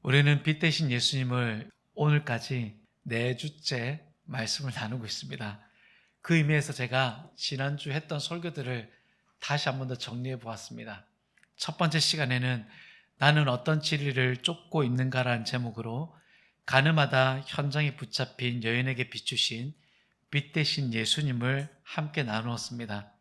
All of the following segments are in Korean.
우리는 빛 대신 예수님을 오늘까지 4주째 말씀을 나누고 있습니다. 그 의미에서 제가 지난주 했던 설교들을 다시 한 번 더 정리해 보았습니다. 첫 번째 시간에는 나는 어떤 진리를 쫓고 있는가라는 제목으로 가늠하다 현장에 붙잡힌 여인에게 비추신 빛 대신 예수님을 함께 나누었습니다.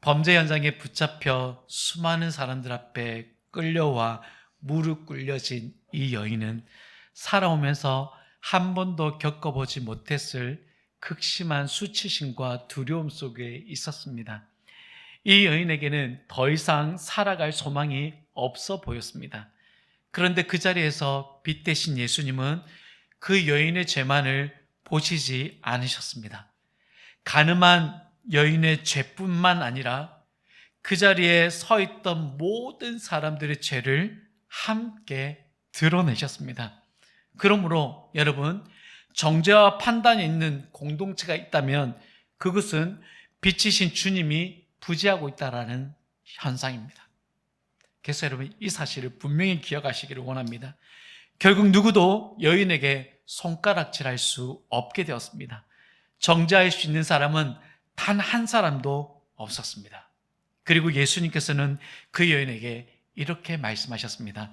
범죄 현장에 붙잡혀 수많은 사람들 앞에 끌려와 무릎 꿇려진 이 여인은 살아오면서 한 번도 겪어보지 못했을 극심한 수치심과 두려움 속에 있었습니다. 이 여인에게는 더 이상 살아갈 소망이 없어 보였습니다. 그런데 그 자리에서 빛 대신 예수님은 그 여인의 죄만을 보시지 않으셨습니다. 가늠한 여인의 죄뿐만 아니라 그 자리에 서 있던 모든 사람들의 죄를 함께 드러내셨습니다. 그러므로 여러분, 정죄와 판단이 있는 공동체가 있다면 그것은 빛이신 주님이 부재하고 있다는 현상입니다. 그래서 여러분, 이 사실을 분명히 기억하시기를 원합니다. 결국 누구도 여인에게 손가락질할 수 없게 되었습니다. 정죄할 수 있는 사람은 단 한 사람도 없었습니다. 그리고 예수님께서는 그 여인에게 이렇게 말씀하셨습니다.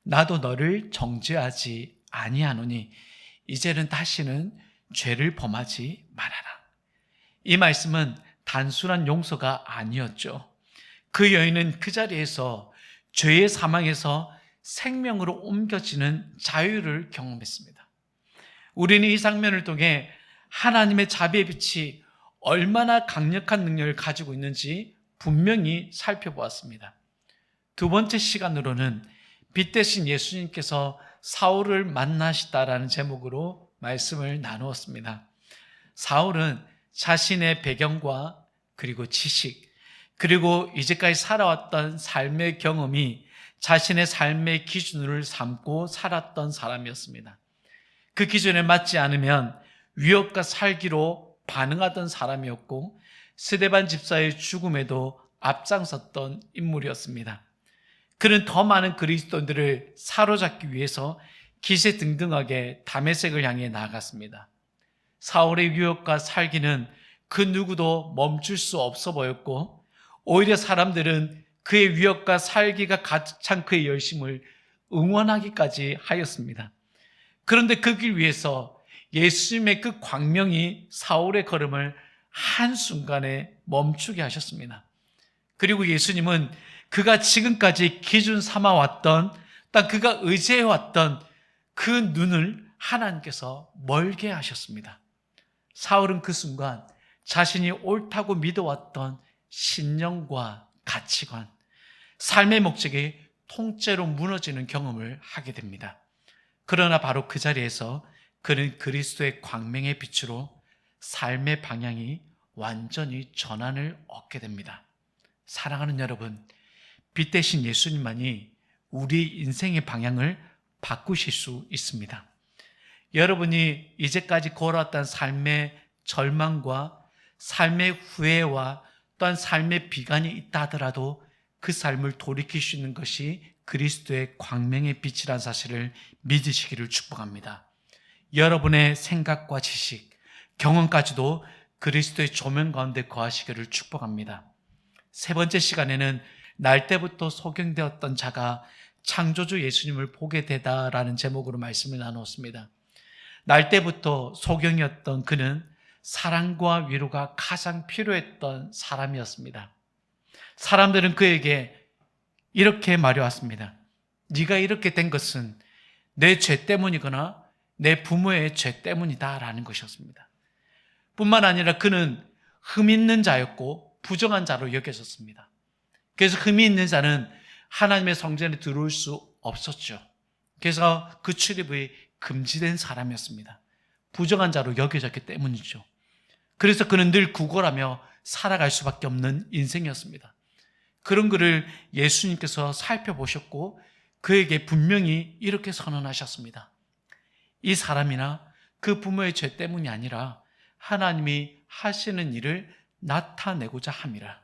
나도 너를 정죄하지 아니하노니 이제는 다시는 죄를 범하지 말아라. 이 말씀은 단순한 용서가 아니었죠. 그 여인은 그 자리에서 죄의 사망에서 생명으로 옮겨지는 자유를 경험했습니다. 우리는 이 장면을 통해 하나님의 자비의 빛이 얼마나 강력한 능력을 가지고 있는지 분명히 살펴보았습니다. 두 번째 시간으로는 빛 대신 예수님께서 사울을 만나시다라는 제목으로 말씀을 나누었습니다. 사울은 자신의 배경과 그리고 지식, 그리고 이제까지 살아왔던 삶의 경험이 자신의 삶의 기준을 삼고 살았던 사람이었습니다. 그 기준에 맞지 않으면 위협과 살기로 반응하던 사람이었고 스데반 집사의 죽음에도 앞장섰던 인물이었습니다. 그는 더 많은 그리스도인들을 사로잡기 위해서 기세등등하게 다메섹을 향해 나아갔습니다. 사울의 유혹과 살기는 그 누구도 멈출 수 없어 보였고 오히려 사람들은 그의 위협과 살기가 가득 찬 그의 열심을 응원하기까지 하였습니다. 그런데 그 길 위에서 예수님의 그 광명이 사울의 걸음을 한순간에 멈추게 하셨습니다. 그리고 예수님은 그가 지금까지 기준 삼아왔던, 딱 그가 의지해왔던 그 눈을 하나님께서 멀게 하셨습니다. 사울은 그 순간 자신이 옳다고 믿어왔던 신념과 가치관, 삶의 목적이 통째로 무너지는 경험을 하게 됩니다. 그러나 바로 그 자리에서 그는 그리스도의 광명의 빛으로 삶의 방향이 완전히 전환을 얻게 됩니다. 사랑하는 여러분, 빛 대신 예수님만이 우리 인생의 방향을 바꾸실 수 있습니다. 여러분이 이제까지 걸어왔던 삶의 절망과 삶의 후회와 또한 삶의 비관이 있다 하더라도 그 삶을 돌이킬 수 있는 것이 그리스도의 광명의 빛이라는 사실을 믿으시기를 축복합니다. 여러분의 생각과 지식, 경험까지도 그리스도의 조명 가운데 거하시기를 축복합니다. 세 번째 시간에는 날 때부터 소경되었던 자가 창조주 예수님을 보게 되다라는 제목으로 말씀을 나누었습니다. 날 때부터 소경이었던 그는 사랑과 위로가 가장 필요했던 사람이었습니다. 사람들은 그에게 이렇게 말해왔습니다. 네가 이렇게 된 것은 내 죄 때문이거나 내 부모의 죄 때문이다라는 것이었습니다. 뿐만 아니라 그는 흠 있는 자였고 부정한 자로 여겨졌습니다. 그래서 흠이 있는 자는 하나님의 성전에 들어올 수 없었죠. 그래서 그 출입이 금지된 사람이었습니다. 부정한 자로 여겨졌기 때문이죠. 그래서 그는 늘 구걸하며 살아갈 수밖에 없는 인생이었습니다. 그런 그를 예수님께서 살펴보셨고 그에게 분명히 이렇게 선언하셨습니다. 이 사람이나 그 부모의 죄 때문이 아니라 하나님이 하시는 일을 나타내고자 함이라.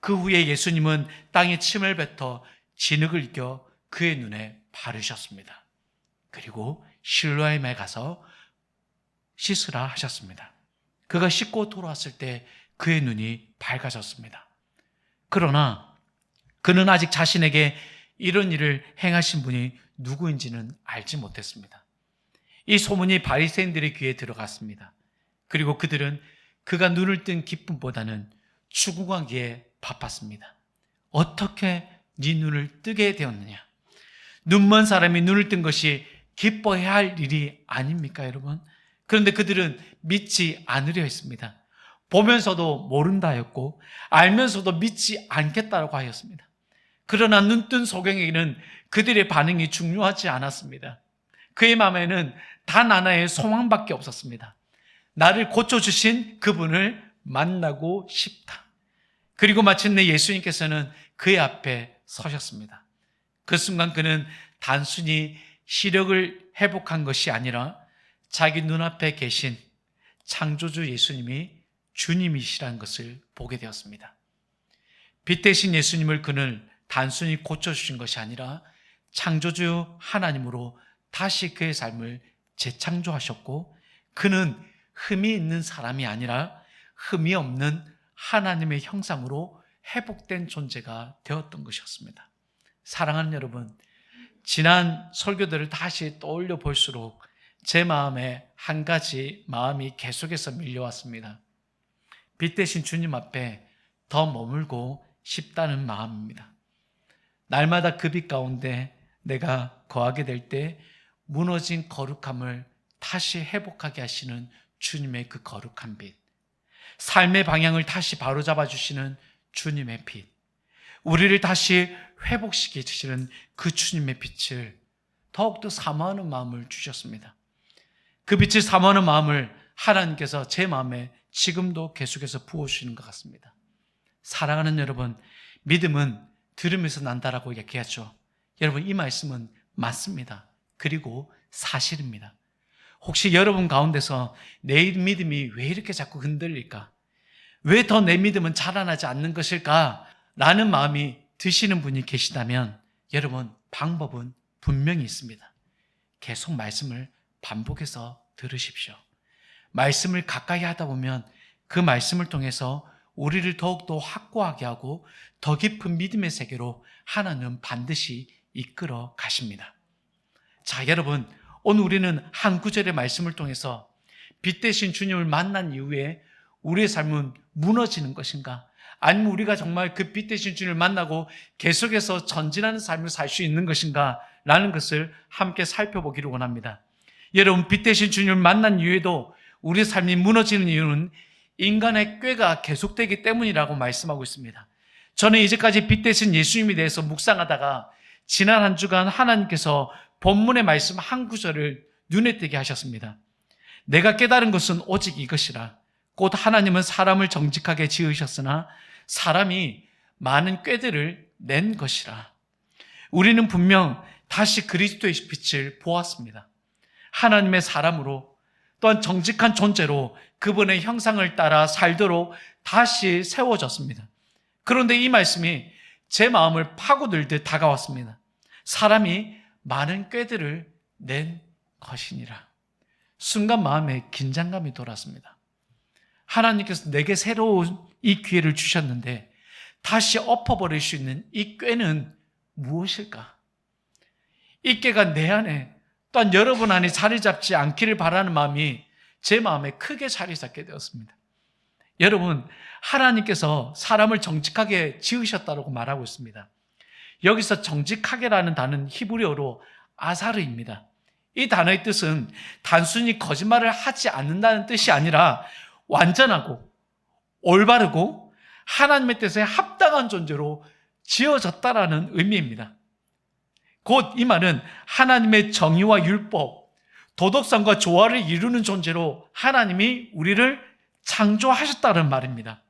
그 후에 예수님은 땅에 침을 뱉어 진흙을 이겨 그의 눈에 바르셨습니다. 그리고 실로암에 가서 씻으라 하셨습니다. 그가 씻고 돌아왔을 때 그의 눈이 밝아졌습니다. 그러나 그는 아직 자신에게 이런 일을 행하신 분이 누구인지는 알지 못했습니다. 이 소문이 바리새인들의 귀에 들어갔습니다. 그리고 그들은 그가 눈을 뜬 기쁨보다는 추궁하기에 바빴습니다. 어떻게 네 눈을 뜨게 되었느냐? 눈먼 사람이 눈을 뜬 것이 기뻐해야 할 일이 아닙니까, 여러분? 그런데 그들은 믿지 않으려 했습니다. 보면서도 모른다였고 알면서도 믿지 않겠다고 하였습니다. 그러나 눈뜬 소경에게는 그들의 반응이 중요하지 않았습니다. 그의 마음에는 단 하나의 소망밖에 없었습니다. 나를 고쳐주신 그분을 만나고 싶다. 그리고 마침내 예수님께서는 그의 앞에 서셨습니다. 그 순간 그는 단순히 시력을 회복한 것이 아니라 자기 눈앞에 계신 창조주 예수님이 주님이시라는 것을 보게 되었습니다. 빛 대신 예수님을 그는 단순히 고쳐주신 것이 아니라 창조주 하나님으로 다시 그의 삶을 재창조하셨고, 그는 흠이 있는 사람이 아니라 흠이 없는 하나님의 형상으로 회복된 존재가 되었던 것이었습니다. 사랑하는 여러분, 지난 설교들을 다시 떠올려 볼수록 제 마음에 한 가지 마음이 계속해서 밀려왔습니다. 빛 대신 주님 앞에 더 머물고 싶다는 마음입니다. 날마다 그 빛 가운데 내가 거하게 될 때 무너진 거룩함을 다시 회복하게 하시는 주님의 그 거룩한 빛, 삶의 방향을 다시 바로잡아 주시는 주님의 빛, 우리를 다시 회복시켜 주시는 그 주님의 빛을 더욱더 사모하는 마음을 주셨습니다. 그 빛을 사모하는 마음을 하나님께서 제 마음에 지금도 계속해서 부어주시는 것 같습니다. 사랑하는 여러분, 믿음은 들으면서 난다라고 얘기하죠. 여러분, 이 말씀은 맞습니다. 그리고 사실입니다. 혹시 여러분 가운데서 내 믿음이 왜 이렇게 자꾸 흔들릴까? 왜 더 내 믿음은 자라나지 않는 것일까? 라는 마음이 드시는 분이 계시다면 여러분, 방법은 분명히 있습니다. 계속 말씀을 반복해서 들으십시오. 말씀을 가까이 하다 보면 그 말씀을 통해서 우리를 더욱더 확고하게 하고 더 깊은 믿음의 세계로 하나님은 반드시 이끌어 가십니다. 자, 여러분, 오늘 우리는 한 구절의 말씀을 통해서 빛 대신 주님을 만난 이후에 우리의 삶은 무너지는 것인가? 아니면 우리가 정말 그 빛 대신 주님을 만나고 계속해서 전진하는 삶을 살 수 있는 것인가? 라는 것을 함께 살펴보기를 원합니다. 여러분, 빛 대신 주님을 만난 이후에도 우리 삶이 무너지는 이유는 인간의 꾀가 계속되기 때문이라고 말씀하고 있습니다. 저는 이제까지 빛 대신 예수님에 대해서 묵상하다가 지난 한 주간 하나님께서 본문의 말씀 한 구절을 눈에 띄게 하셨습니다. 내가 깨달은 것은 오직 이것이라. 곧 하나님은 사람을 정직하게 지으셨으나 사람이 많은 꾀들을 낸 것이라. 우리는 분명 다시 그리스도의 빛을 보았습니다. 하나님의 사람으로 또한 정직한 존재로 그분의 형상을 따라 살도록 다시 세워졌습니다. 그런데 이 말씀이 제 마음을 파고들듯 다가왔습니다. 사람이 많은 꾀들을 낸 것이니라. 순간 마음에 긴장감이 돌았습니다. 하나님께서 내게 새로운 이 기회를 주셨는데 다시 엎어버릴 수 있는 이 꾀는 무엇일까? 이 꾀가 내 안에 또한 여러분 안에 자리 잡지 않기를 바라는 마음이 제 마음에 크게 자리 잡게 되었습니다. 여러분, 하나님께서 사람을 정직하게 지으셨다고 말하고 있습니다. 여기서 정직하게라는 단어는 히브리어로 아사르입니다. 이 단어의 뜻은 단순히 거짓말을 하지 않는다는 뜻이 아니라 완전하고 올바르고 하나님의 뜻에 합당한 존재로 지어졌다라는 의미입니다. 곧 이 말은 하나님의 정의와 율법, 도덕성과 조화를 이루는 존재로 하나님이 우리를 창조하셨다는 말입니다.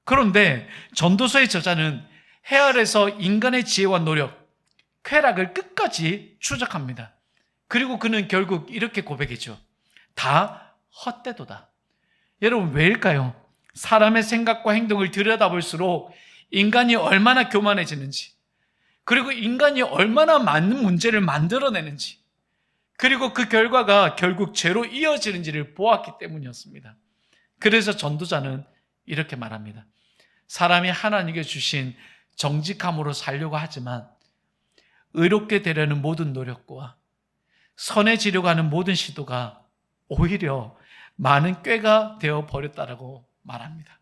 그런데 전도서의 저자는 해 아래서 인간의 지혜와 노력, 쾌락을 끝까지 추적합니다. 그리고 그는 결국 이렇게 고백했죠. 다 헛되도다. 여러분, 왜일까요? 사람의 생각과 행동을 들여다볼수록 인간이 얼마나 교만해지는지, 그리고 인간이 얼마나 많은 문제를 만들어내는지, 그리고 그 결과가 결국 죄로 이어지는지를 보았기 때문이었습니다. 그래서 전도자는 이렇게 말합니다. 사람이 하나님께 주신 정직함으로 살려고 하지만 의롭게 되려는 모든 노력과 선해지려고 하는 모든 시도가 오히려 많은 꾀가 되어 버렸다라고 말합니다.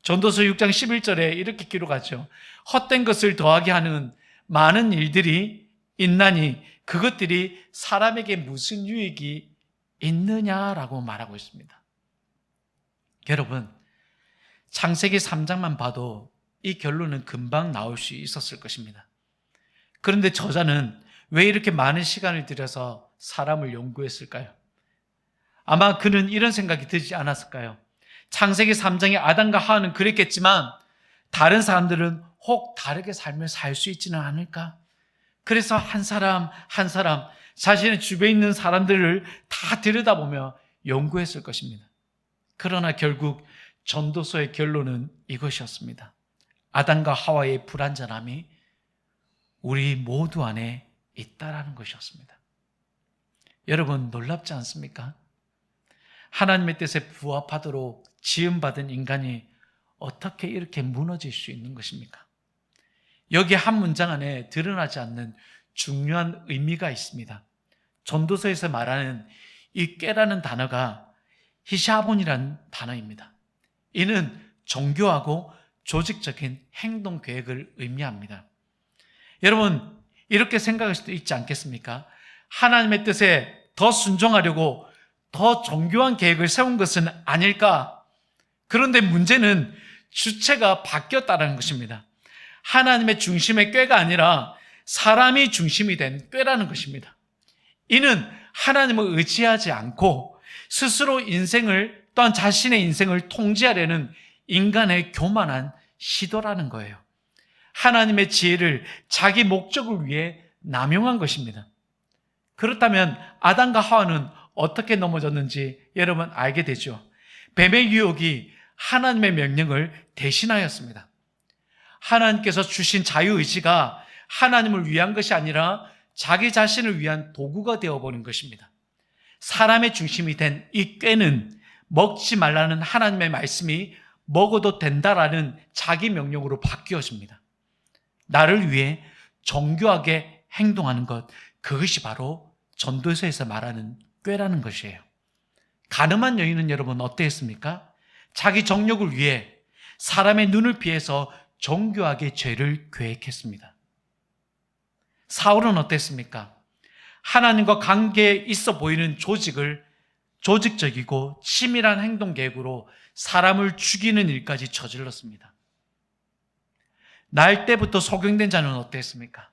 전도서 6장 11절에 이렇게 기록하죠. 헛된 것을 더하게 하는 많은 일들이 있나니 그것들이 사람에게 무슨 유익이 있느냐라고 말하고 있습니다. 여러분, 창세기 3장만 봐도 이 결론은 금방 나올 수 있었을 것입니다. 그런데 저자는 왜 이렇게 많은 시간을 들여서 사람을 연구했을까요? 아마 그는 이런 생각이 들지 않았을까요? 창세기 3장의 아담과 하와는 그랬겠지만 다른 사람들은 혹 다르게 삶을 살 수 있지는 않을까? 그래서 한 사람 한 사람 자신의 주변에 있는 사람들을 다 들여다보며 연구했을 것입니다. 그러나 결국 전도서의 결론은 이것이었습니다. 아담과 하와의 불완전함이 우리 모두 안에 있다라는 것이었습니다. 여러분, 놀랍지 않습니까? 하나님의 뜻에 부합하도록 지음받은 인간이 어떻게 이렇게 무너질 수 있는 것입니까? 여기 한 문장 안에 드러나지 않는 중요한 의미가 있습니다. 전도서에서 말하는 이 꾀라는 단어가 히샤본이라는 단어입니다. 이는 정교하고 조직적인 행동 계획을 의미합니다. 여러분, 이렇게 생각할 수도 있지 않겠습니까? 하나님의 뜻에 더 순종하려고 더 정교한 계획을 세운 것은 아닐까? 그런데 문제는 주체가 바뀌었다는 것입니다. 하나님의 중심의 꾀가 아니라 사람이 중심이 된 꾀라는 것입니다. 이는 하나님을 의지하지 않고 스스로 인생을, 또한 자신의 인생을 통제하려는 인간의 교만한 시도라는 거예요. 하나님의 지혜를 자기 목적을 위해 남용한 것입니다. 그렇다면 아담과 하와는 어떻게 넘어졌는지 여러분 알게 되죠. 뱀의 유혹이 하나님의 명령을 대신하였습니다. 하나님께서 주신 자유의지가 하나님을 위한 것이 아니라 자기 자신을 위한 도구가 되어버린 것입니다. 사람의 중심이 된 이 꾀는 먹지 말라는 하나님의 말씀이 먹어도 된다라는 자기 명령으로 바뀌어집니다. 나를 위해 정교하게 행동하는 것, 그것이 바로 전도서에서 말하는 꾀라는 것이에요. 가늠한 여인은 여러분 어땠습니까? 자기 정욕을 위해 사람의 눈을 피해서 정교하게 죄를 계획했습니다. 사울은 어땠습니까? 하나님과 관계에 있어 보이는 조직적이고 치밀한 행동 계획으로 사람을 죽이는 일까지 저질렀습니다. 날 때부터 소경된 자는 어땠습니까?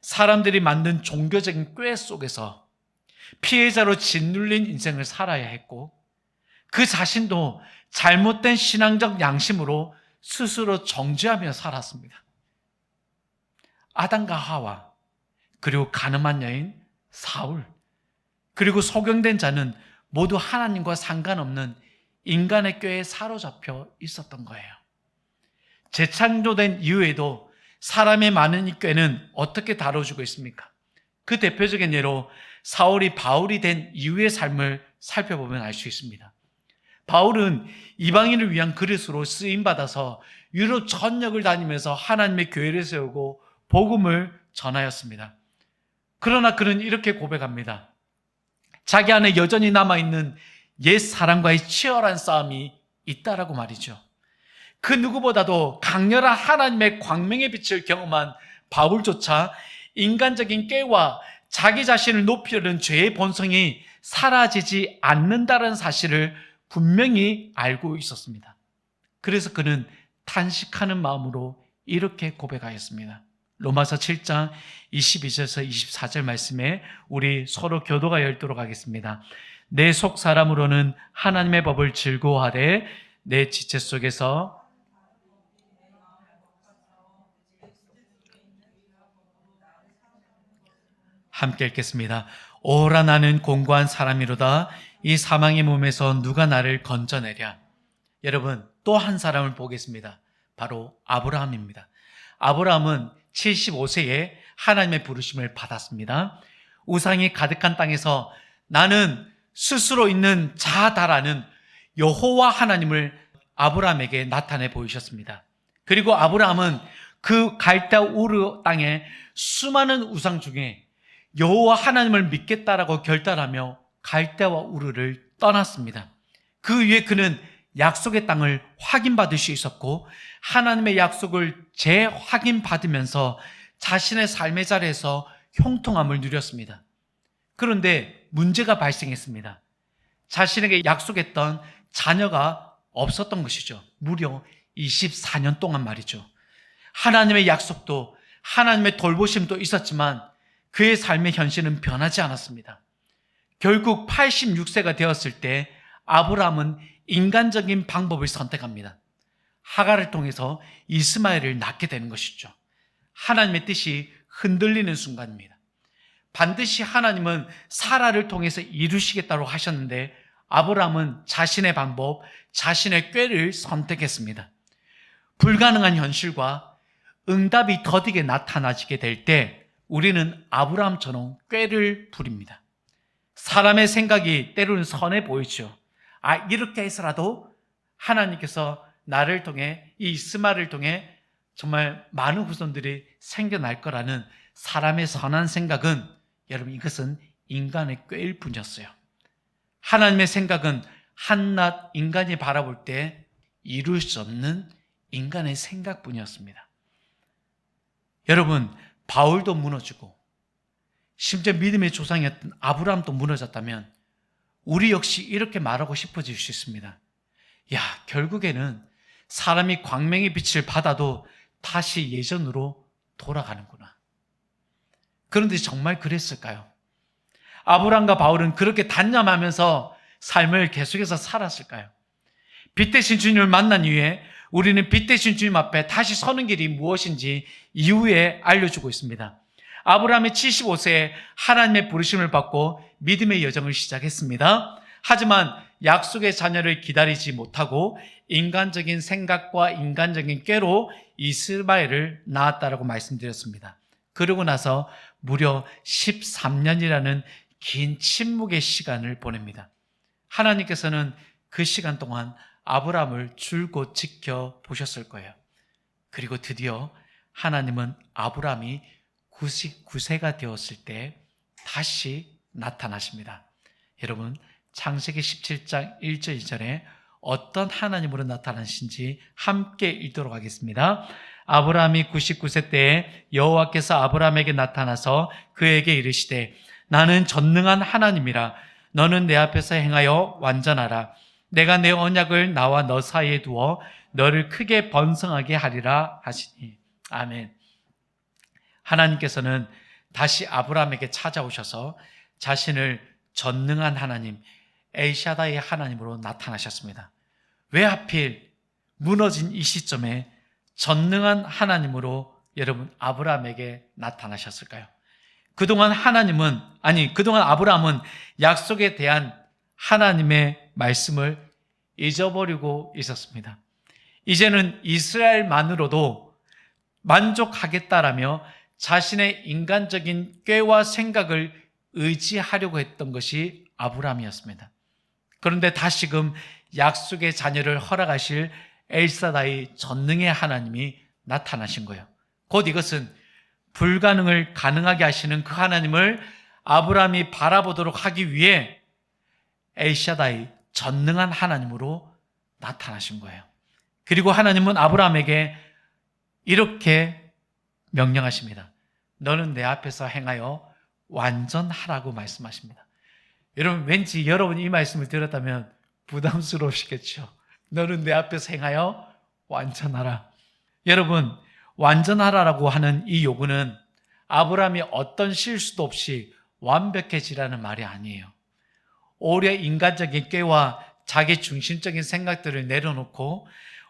사람들이 만든 종교적인 꾀 속에서 피해자로 짓눌린 인생을 살아야 했고, 그 자신도 잘못된 신앙적 양심으로 스스로 정죄하며 살았습니다. 아담과 하와, 그리고 가늠한 여인 사울, 그리고 소경된 자는 모두 하나님과 상관없는 인간의 꾀에 사로잡혀 있었던 거예요. 재창조된 이후에도 사람의 많은 이 꾀는 어떻게 다뤄주고 있습니까? 그 대표적인 예로 사울이 바울이 된 이후의 삶을 살펴보면 알 수 있습니다. 바울은 이방인을 위한 그릇으로 쓰임받아서 유럽 전역을 다니면서 하나님의 교회를 세우고 복음을 전하였습니다. 그러나 그는 이렇게 고백합니다. 자기 안에 여전히 남아있는 옛 사람과의 치열한 싸움이 있다라고 말이죠. 그 누구보다도 강렬한 하나님의 광명의 빛을 경험한 바울조차 인간적인 꾀와 자기 자신을 높이려는 죄의 본성이 사라지지 않는다는 사실을 분명히 알고 있었습니다. 그래서 그는 탄식하는 마음으로 이렇게 고백하였습니다. 로마서 7장 22절에서 24절 말씀에 우리 서로 교도가 열도록 하겠습니다. 내 속 사람으로는 하나님의 법을 즐거워하되 내 지체 속에서 함께 읽겠습니다. 오라 나는 공고한 사람이로다. 이 사망의 몸에서 누가 나를 건져내랴. 여러분, 또 한 사람을 보겠습니다. 바로 아브라함입니다. 아브라함은 75세에 하나님의 부르심을 받았습니다. 우상이 가득한 땅에서 나는 스스로 있는 자다라는 여호와 하나님을 아브라함에게 나타내 보이셨습니다. 그리고 아브라함은 그 갈대아 우르 땅에 수많은 우상 중에 여호와 하나님을 믿겠다라고 결단하며 갈대아와 우르를 떠났습니다. 그 위에 그는 약속의 땅을 확인받을 수 있었고 하나님의 약속을 재확인받으면서 자신의 삶의 자리에서 형통함을 누렸습니다. 그런데 문제가 발생했습니다. 자신에게 약속했던 자녀가 없었던 것이죠. 무려 24년 동안 말이죠. 하나님의 약속도 하나님의 돌보심도 있었지만 그의 삶의 현실은 변하지 않았습니다. 결국 86세가 되었을 때 아브라함은 인간적인 방법을 선택합니다. 하갈을 통해서 이스마엘을 낳게 되는 것이죠. 하나님의 뜻이 흔들리는 순간입니다. 반드시 하나님은 사라를 통해서 이루시겠다고 하셨는데 아브라함은 자신의 방법, 자신의 꾀를 선택했습니다. 불가능한 현실과 응답이 더디게 나타나지게 될 때 우리는 아브라함처럼 꾀를 부립니다. 사람의 생각이 때로는 선해 보이죠. 이렇게 해서라도 하나님께서 나를 통해 이 이스마엘을 통해 정말 많은 후손들이 생겨날 거라는 사람의 선한 생각은 여러분 이것은 인간의 꾀일 뿐이었어요. 하나님의 생각은 한낱 인간이 바라볼 때 이룰 수 없는 인간의 생각뿐이었습니다. 여러분 바울도 무너지고 심지어 믿음의 조상이었던 아브라함도 무너졌다면 우리 역시 이렇게 말하고 싶어질 수 있습니다. 결국에는 사람이 광명의 빛을 받아도 다시 예전으로 돌아가는구나. 그런데 정말 그랬을까요? 아브라함과 바울은 그렇게 단념하면서 삶을 계속해서 살았을까요? 빛 대신 주님을 만난 이후에 우리는 빛 대신 주님 앞에 다시 서는 길이 무엇인지 이후에 알려주고 있습니다. 아브라함이 75세에 하나님의 부르심을 받고 믿음의 여정을 시작했습니다. 하지만 약속의 자녀를 기다리지 못하고 인간적인 생각과 인간적인 꾀로 이스마엘을 낳았다라고 말씀드렸습니다. 그러고 나서 무려 13년이라는 긴 침묵의 시간을 보냅니다. 하나님께서는 그 시간 동안 아브라함을 줄곧 지켜보셨을 거예요. 그리고 드디어 하나님은 아브라함이 99세가 되었을 때 다시 나타나십니다. 여러분 창세기 17장 1절 2절에 어떤 하나님으로 나타나신지 함께 읽도록 하겠습니다. 아브라함이 99세 때에 여호와께서 아브라함에게 나타나서 그에게 이르시되 나는 전능한 하나님이라 너는 내 앞에서 행하여 완전하라. 내가 내 언약을 나와 너 사이에 두어 너를 크게 번성하게 하리라 하시니. 아멘. 하나님께서는 다시 아브라함에게 찾아오셔서 자신을 전능한 하나님, 엘샤다의 하나님으로 나타나셨습니다. 왜 하필 무너진 이 시점에 전능한 하나님으로 여러분 아브라함에게 나타나셨을까요? 그동안 아브라함은 약속에 대한 하나님의 말씀을 잊어버리고 있었습니다. 이제는 이스라엘만으로도 만족하겠다라며 자신의 인간적인 꾀와 생각을 의지하려고 했던 것이 아브라함이었습니다. 그런데 다시금 약속의 자녀를 허락하실 엘사다의 전능의 하나님이 나타나신 거예요. 곧 이것은 불가능을 가능하게 하시는 그 하나님을 아브라함이 바라보도록 하기 위해 엘샤다이 전능한 하나님으로 나타나신 거예요. 그리고 하나님은 아브라함에게 이렇게 명령하십니다. 너는 내 앞에서 행하여 완전하라고 말씀하십니다. 여러분 왠지 여러분이 이 말씀을 들었다면 부담스러우시겠죠. 너는 내 앞에서 행하여 완전하라. 여러분 완전하라라고 하는 이 요구는 아브라함이 어떤 실수도 없이 완벽해지라는 말이 아니에요. 오래 인간적인 꾀와 자기 중심적인 생각들을 내려놓고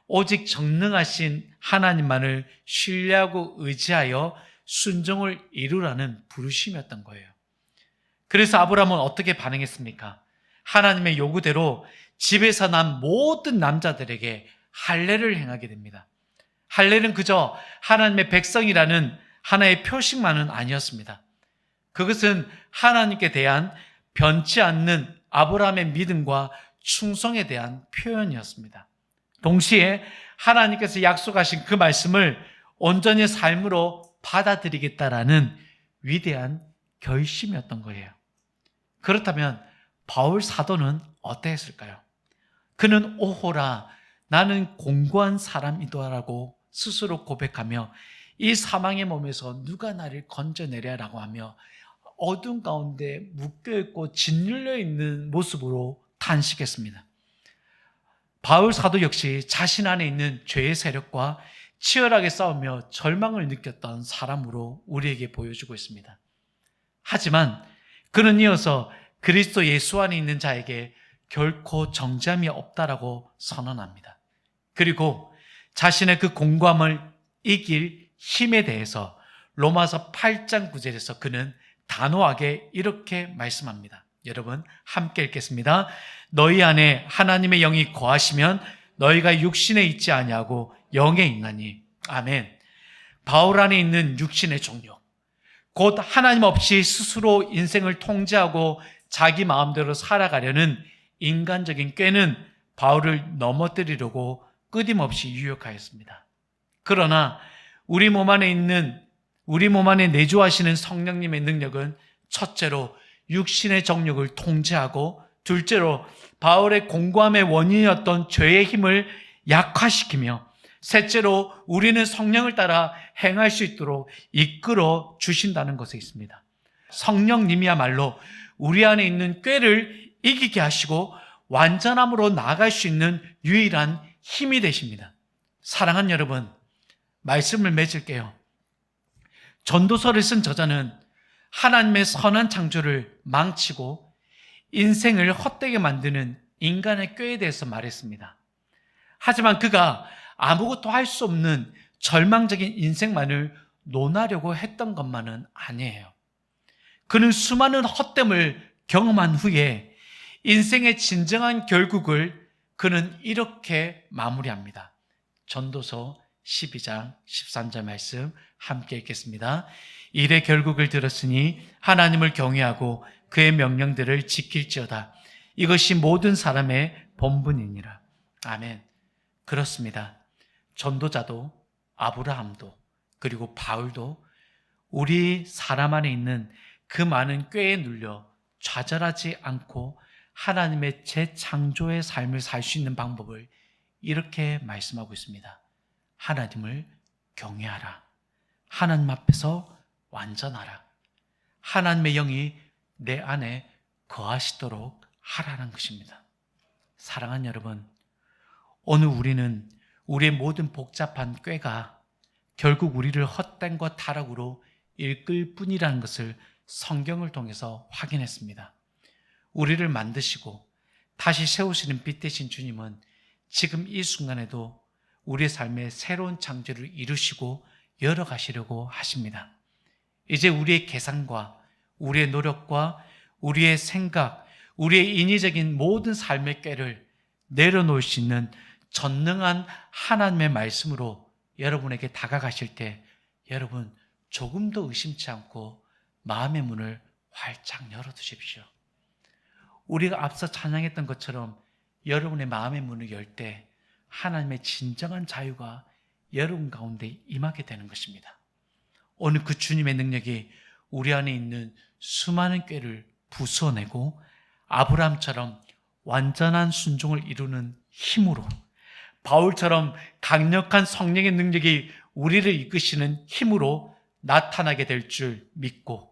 오직 전능하신 하나님만을 신뢰하고 의지하여 순종을 이루라는 부르심이었던 거예요. 그래서 아브라함은 어떻게 반응했습니까? 하나님의 요구대로 집에서 난 모든 남자들에게 할례를 행하게 됩니다. 할례는 그저 하나님의 백성이라는 하나의 표식만은 아니었습니다. 그것은 하나님께 대한 변치 않는 아브라함의 믿음과 충성에 대한 표현이었습니다. 동시에 하나님께서 약속하신 그 말씀을 온전히 삶으로 받아들이겠다라는 위대한 결심이었던 거예요. 그렇다면 바울 사도는 어떠했을까요? 그는 오호라 나는 공고한 사람이더라고 스스로 고백하며 이 사망의 몸에서 누가 나를 건져내랴라고 하며 어둠 가운데 묶여있고 짓눌려 있는 모습으로 탄식했습니다. 바울 사도 역시 자신 안에 있는 죄의 세력과 치열하게 싸우며 절망을 느꼈던 사람으로 우리에게 보여주고 있습니다. 하지만 그는 이어서 그리스도 예수 안에 있는 자에게 결코 정죄함이 없다라고 선언합니다. 그리고 자신의 그 공고함을 이길 힘에 대해서 로마서 8장 9절에서 그는 단호하게 이렇게 말씀합니다. 여러분 함께 읽겠습니다. 너희 안에 하나님의 영이 거하시면 너희가 육신에 있지 아니하고 영에 있나니. 아멘. 바울 안에 있는 육신의 종력, 곧 하나님 없이 스스로 인생을 통제하고 자기 마음대로 살아가려는 인간적인 꾀는 바울을 넘어뜨리려고 끊임없이 유혹하였습니다. 그러나 우리 몸 안에 내주하시는 성령님의 능력은 첫째로 육신의 정욕을 통제하고 둘째로 바울의 공고함의 원인이었던 죄의 힘을 약화시키며 셋째로 우리는 성령을 따라 행할 수 있도록 이끌어 주신다는 것에 있습니다. 성령님이야말로 우리 안에 있는 꾀를 이기게 하시고 완전함으로 나아갈 수 있는 유일한 힘이 되십니다. 사랑하는 여러분, 말씀을 맺을게요. 전도서를 쓴 저자는 하나님의 선한 창조를 망치고 인생을 헛되게 만드는 인간의 꾀에 대해서 말했습니다. 하지만 그가 아무것도 할 수 없는 절망적인 인생만을 논하려고 했던 것만은 아니에요. 그는 수많은 헛됨을 경험한 후에 인생의 진정한 결국을 그는 이렇게 마무리합니다. 전도서 12장 13절 말씀 함께 읽겠습니다. 일의 결국을 들었으니 하나님을 경외하고 그의 명령들을 지킬지어다. 이것이 모든 사람의 본분이니라. 아멘. 그렇습니다. 전도자도 아브라함도 그리고 바울도 우리 사람 안에 있는 그 많은 꾀에 눌려 좌절하지 않고 하나님의 재창조의 삶을 살 수 있는 방법을 이렇게 말씀하고 있습니다. 하나님을 경외하라. 하나님 앞에서 완전하라. 하나님의 영이 내 안에 거하시도록 하라는 것입니다. 사랑하는 여러분, 오늘 우리는 우리의 모든 복잡한 꾀가 결국 우리를 헛된과 타락으로 이끌 뿐이라는 것을 성경을 통해서 확인했습니다. 우리를 만드시고 다시 세우시는 빛 되신 주님은 지금 이 순간에도 우리의 삶에 새로운 창조를 이루시고 열어가시려고 하십니다. 이제 우리의 계산과 우리의 노력과 우리의 생각, 우리의 인위적인 모든 삶의 꾀를 내려놓을 수 있는 전능한 하나님의 말씀으로 여러분에게 다가가실 때 여러분 조금 더 의심치 않고 마음의 문을 활짝 열어두십시오. 우리가 앞서 찬양했던 것처럼 여러분의 마음의 문을 열 때 하나님의 진정한 자유가 여러분 가운데 임하게 되는 것입니다. 오늘 그 주님의 능력이 우리 안에 있는 수많은 꾀를 부숴내고 아브라함처럼 완전한 순종을 이루는 힘으로, 바울처럼 강력한 성령의 능력이 우리를 이끄시는 힘으로 나타나게 될 줄 믿고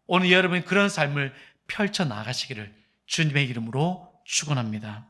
오늘 여러분이 그런 삶을 펼쳐나가시기를 주님의 이름으로 축원합니다.